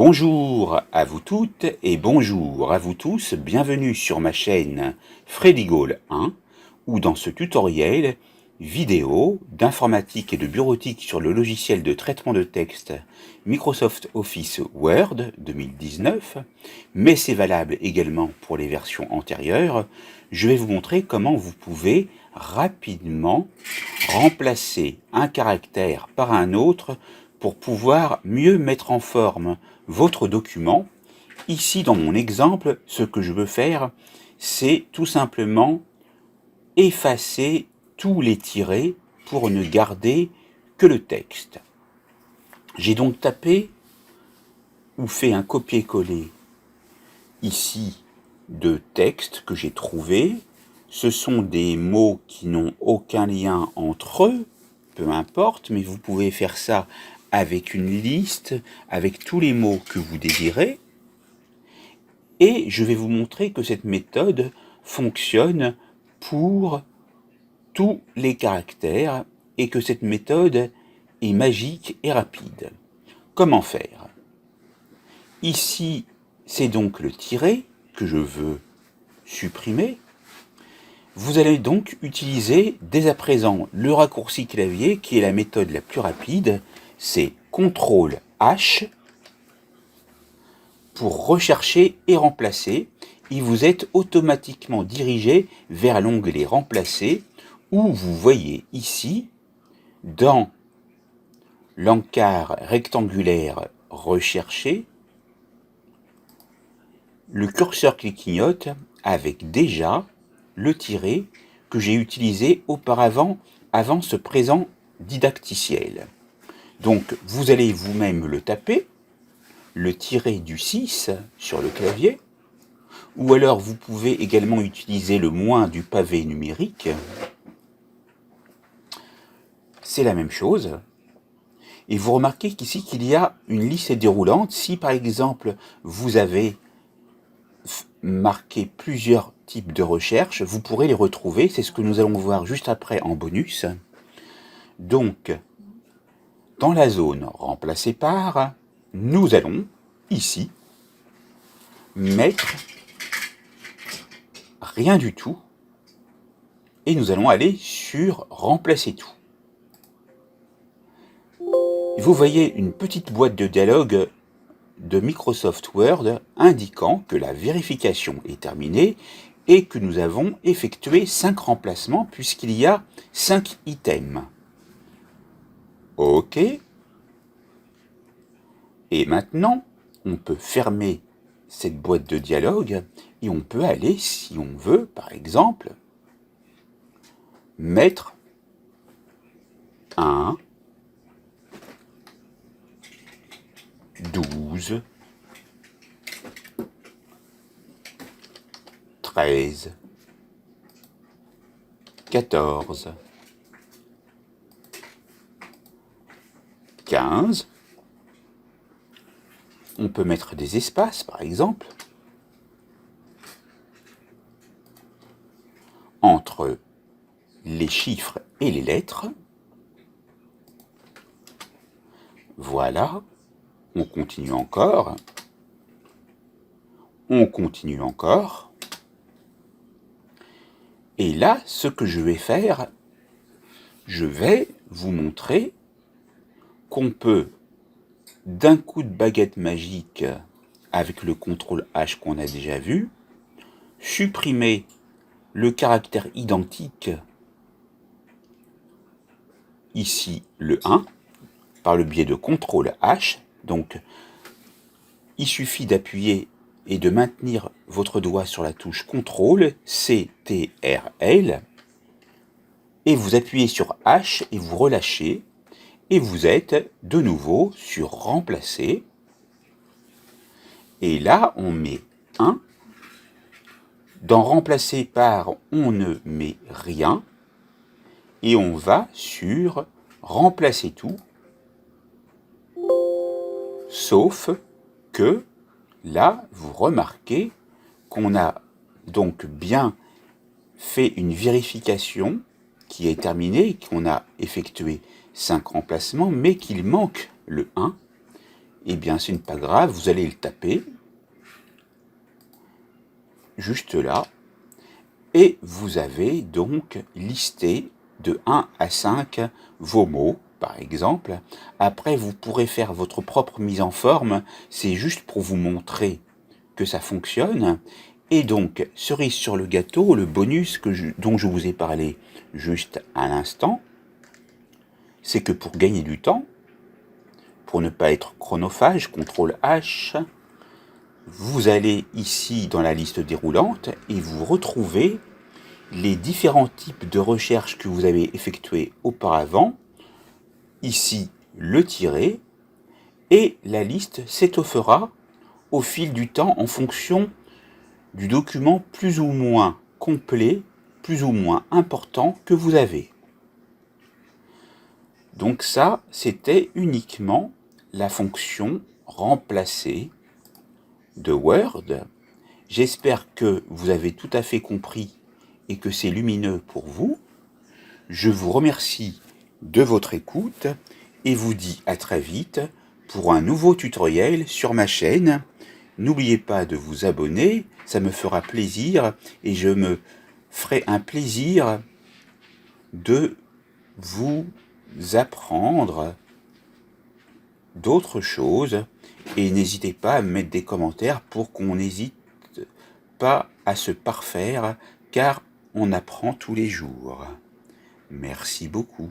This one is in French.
Bonjour à vous toutes et bonjour à vous tous, bienvenue sur ma chaîne Freddy Gall 1, où dans ce tutoriel vidéo d'informatique et de bureautique sur le logiciel de traitement de texte Microsoft Office Word 2019, mais c'est valable également pour les versions antérieures, je vais vous montrer comment vous pouvez rapidement remplacer un caractère par un autre pour pouvoir mieux mettre en forme votre document. Ici, dans mon exemple, ce que je veux faire, c'est tout simplement effacer tous les tirets pour ne garder que le texte. J'ai donc tapé ou fait un copier-coller ici de texte que j'ai trouvé. Ce sont des mots qui n'ont aucun lien entre eux, peu importe, mais vous pouvez faire ça avec une liste, avec tous les mots que vous désirez. Et je vais vous montrer que cette méthode fonctionne pour tous les caractères et que cette méthode est magique et rapide. Comment faire? Ici, c'est donc le tiret que je veux supprimer. Vous allez donc utiliser dès à présent le raccourci clavier qui est la méthode la plus rapide, c'est CTRL-H pour rechercher et remplacer, et vous êtes automatiquement dirigé vers l'onglet Remplacer, où vous voyez ici, dans l'encart rectangulaire Rechercher, le curseur qui clignote avec déjà le tiret que j'ai utilisé auparavant avant ce présent didacticiel. Donc vous allez vous-même le taper, le tiret du 6 sur le clavier, ou alors vous pouvez également utiliser le moins du pavé numérique. C'est la même chose. Et vous remarquez qu'ici qu'il y a une liste déroulante. Si par exemple vous avez marqué plusieurs types de recherches, vous pourrez les retrouver. C'est ce que nous allons voir juste après en bonus. Donc, dans la zone remplacée par, nous allons ici mettre rien du tout et nous allons aller sur remplacer tout. Vous voyez une petite boîte de dialogue de Microsoft Word indiquant que la vérification est terminée et que nous avons effectué 5 remplacements puisqu'il y a 5 items. OK. Et maintenant, on peut fermer cette boîte de dialogue et on peut aller, si on veut, par exemple, mettre 1, 12, 13, 14, 15. On peut mettre des espaces, par exemple, entre les chiffres et les lettres. Voilà. On continue encore. On continue encore. Et là, ce que je vais faire, je vais vous montrer qu'on peut, d'un coup de baguette magique, avec le CTRL-H qu'on a déjà vu, supprimer le caractère identique, ici le 1, par le biais de CTRL-H. Donc, il suffit d'appuyer et de maintenir votre doigt sur la touche CTRL, CTRL, et vous appuyez sur H et vous relâchez, et vous êtes de nouveau sur Remplacer. Et là, on met 1. Dans Remplacer par, on ne met rien. Et on va sur Remplacer tout. Sauf que là, vous remarquez qu'on a donc bien fait une vérification qui est terminée, qu'on a effectué 5 remplacements, mais qu'il manque le 1. eh bien ce n'est pas grave, vous allez le taper juste là, et vous avez donc listé de 1 à 5 vos mots, par exemple. Après, vous pourrez faire votre propre mise en forme, c'est juste pour vous montrer que ça fonctionne. Et donc, cerise sur le gâteau, le bonus dont je vous ai parlé juste à l'instant, c'est que pour gagner du temps, pour ne pas être chronophage, CTRL H, vous allez ici dans la liste déroulante et vous retrouvez les différents types de recherches que vous avez effectuées auparavant. Ici, le tiret, et la liste s'étoffera au fil du temps en fonction du document plus ou moins complet, plus ou moins important que vous avez. Donc ça, c'était uniquement la fonction remplacer de Word. J'espère que vous avez tout à fait compris et que c'est lumineux pour vous. Je vous remercie de votre écoute et vous dis à très vite pour un nouveau tutoriel sur ma chaîne. N'oubliez pas de vous abonner, ça me fera plaisir et je me ferai un plaisir de vous apprendre d'autres choses, et n'hésitez pas à me mettre des commentaires pour qu'on n'hésite pas à se parfaire, car on apprend tous les jours. Merci beaucoup.